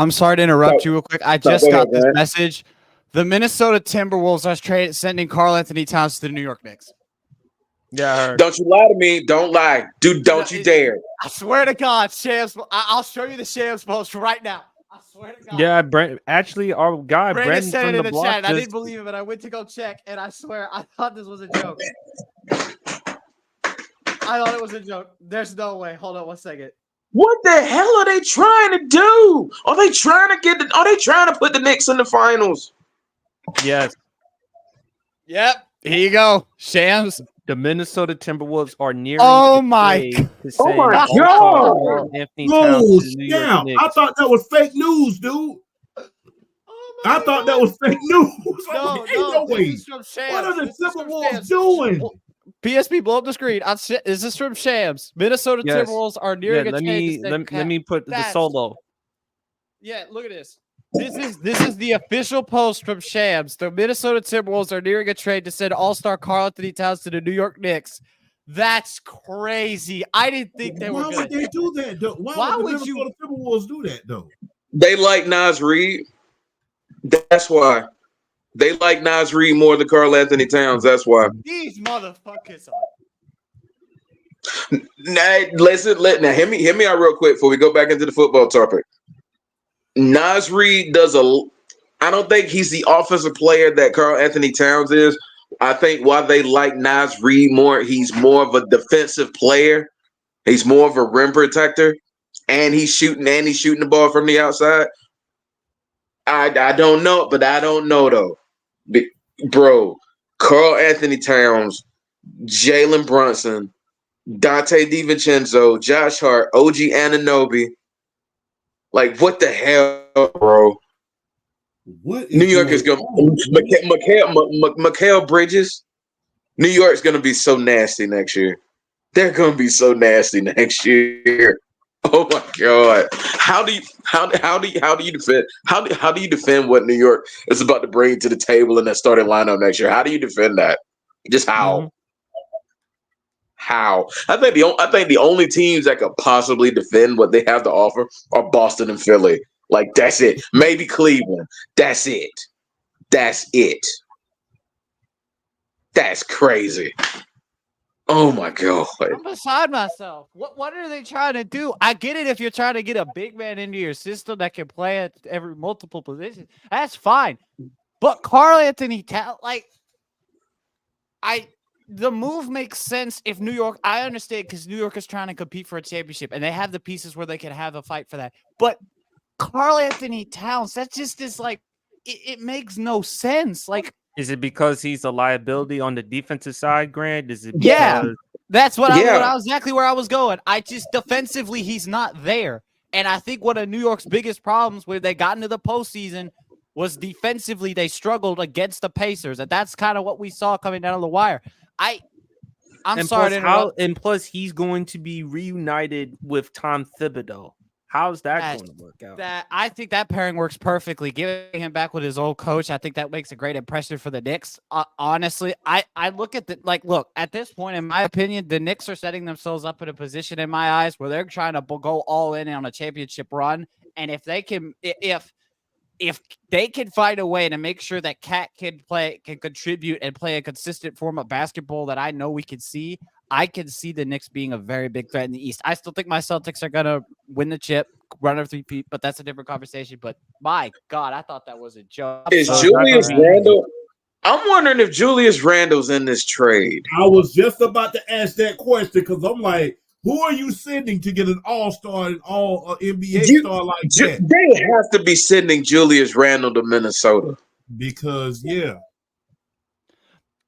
I'm sorry to interrupt you real quick. I No, just go ahead, got this man. message. The Minnesota Timberwolves are sending Karl Anthony Towns to the New York Knicks. Yeah, I heard. Don't you lie to me. Don't lie. Dude, No, don't you dare. I swear to God, Shams. I'll show you the Shams post right now. I swear to God. Yeah, actually, our guy Brandon Brandon said from it the in the block chat. And I just didn't believe it, but I went to go check, and I swear I thought this was a joke. I thought it was a joke. There's no way. Hold on 1 second. What the hell are they trying to do? Are they trying to put the Knicks in the finals? yes. Yep. Here you go, Shams. The Minnesota Timberwolves are nearing Oh a my trade God. to Oh send my All-Star God. Karl Anthony Towns Oh, to the New York snap. Knicks. I thought that was fake news, dude. Oh I my thought God. that was fake news. I'm No, like, ain't no this way. is from Shams. What are the This is from Timberwolves Shams. doing? PSP, blow up the screen. Is this from Shams? Minnesota Yes. Timberwolves are Yeah, nearing a let trade me to send let me put the That's- solo. Yeah, look at this. This is the official post from Shams. The Minnesota Timberwolves are nearing a trade to send All-Star Karl Anthony Towns to the New York Knicks. That's crazy. I didn't think they were Why going would they do that, though? Why would the Minnesota Timberwolves do that, though? They like Nas Reed. That's why. They like Nas Reed more than Karl Anthony Towns. That's why. These motherfuckers are. Now, now hear me out real quick before we go back into the football topic. Nas Reed I don't think he's the offensive player that Karl Anthony Towns is. I think why they like Nas Reed more, he's more of a defensive player. He's more of a rim protector, and he's shooting the ball from the outside. I don't know, but I don't know though. Bro, Karl Anthony Towns, Jalen Brunson, Dante DiVincenzo, Josh Hart, OG Anunoby. Like, what the hell, bro? What New York is going to Mikal Bridges. New York's going to be so nasty next year. They're going to be so nasty next year. Oh my God! How do you defend what New York is about to bring to the table in that starting lineup next year? How do you defend that? Just how? Mm-hmm. How? I think the only teams that could possibly defend what they have to offer are Boston and Philly. Like, that's it. Maybe Cleveland. That's it. That's it. That's crazy. Oh my God. I'm beside myself. What are they trying to do? I get it if you're trying to get a big man into your system that can play at every multiple positions. That's fine. But Karl Anthony Towns, the move makes sense if New York, I understand because New York is trying to compete for a championship and they have the pieces where they can have a fight for that. But Karl Anthony Towns, that just is it makes no sense. Is it because he's a liability on the defensive side, Grant? Is it because Yeah, that's exactly where I was going. I just defensively, he's not there. And I think one of New York's biggest problems where they got into the postseason was defensively they struggled against the Pacers. And that's kind of what we saw coming down the wire. I'm sorry to interrupt. And plus, he's going to be reunited with Tom Thibodeau. How's that going to work out? I think that pairing works perfectly. Giving him back with his old coach, I think that makes a great impression for the Knicks. Honestly, I look at look, at this point, in my opinion, the Knicks are setting themselves up in a position in my eyes where they're trying to go all in on a championship run. And if they can, if they can find a way to make sure that Cat can contribute and play a consistent form of basketball that I know we can see, I can see the Knicks being a very big threat in the East. I still think my Celtics are going to win the chip, run a three-peat, but that's a different conversation. But my God, I thought that was a joke. Is Julius Randle? I'm wondering if Julius Randle's in this trade. I was just about to ask that question because I'm like, who are you sending to get an all-star and all NBA star like that? They have to be sending Julius Randle to Minnesota. Because, yeah.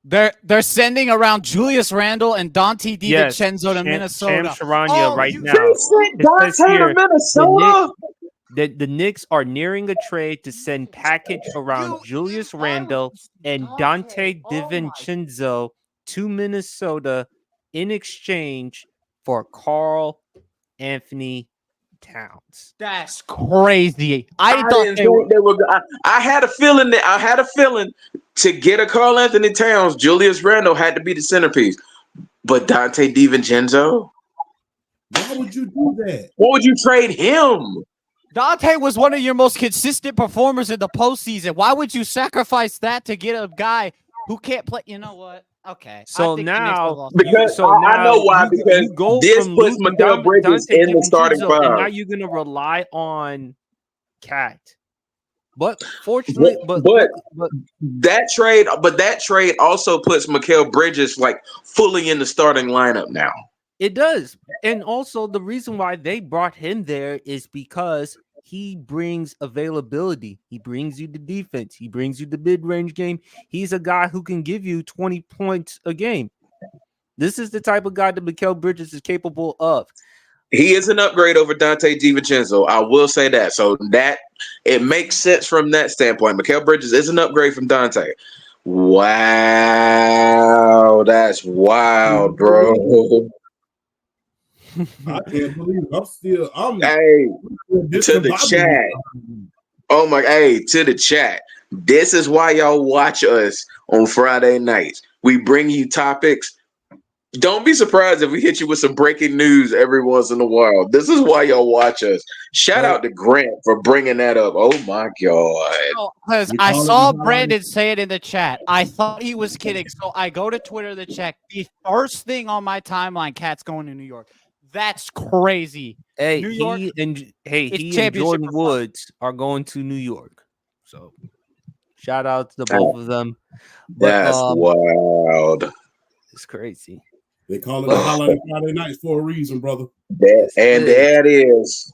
They're sending around Julius Randle and Dante DiVincenzo to Minnesota. Right now. They sent Dante to Minnesota? The Knicks are nearing a trade to send package around Julius Randle and Dante DiVincenzo to Minnesota in exchange for Karl Anthony Towns. That's crazy. I had a feeling to get a Karl Anthony Towns, Julius Randle had to be the centerpiece. But Dante DiVincenzo? Why would you do that? Why would you trade him? Dante was one of your most consistent performers in the postseason. Why would you sacrifice that to get a guy who can't play? You know what? Okay. So I think the Knicks have now lost you Because so I now know why. Because you go this from puts losing Mikal Bridges Dante in the starting DiVincenzo, and now five. you're gonna rely on Cat. But But, fortunately, but but look, but that trade also puts Mikal Bridges like fully in the starting lineup now. it does. And also the reason why they brought him there is because he brings availability. He brings you the defense. He brings you the mid-range game. He's a guy who can give you 20 points a game. This is the type of guy that Mikal Bridges is capable of. He is an upgrade over Dante DiVincenzo. I will say that. So that it makes sense from that standpoint. Mikal Bridges is an upgrade from Dante. Wow, that's wild, bro. I can't believe it. I'm Hey, to the discombobulated. chat. Oh my, hey, to the chat. This is why y'all watch us on Friday nights. We bring you topics. Don't be surprised if we hit you with some breaking news every once in a while. This is why y'all watch us. Shout out to Grant for bringing that up. Oh my God. Because We I call it saw the Brandon say it in the chat. I thought he was kidding. So I go to Twitter to check. The first thing on my timeline, Cat's going to New York. That's crazy. Hey, New York, he and it's he and championship Jordan or bust. Woods are going to New York. So shout out to the both of them. But That's wild. it's crazy. They call it the holiday Friday nights for a reason, brother. And Yes, it is. that is.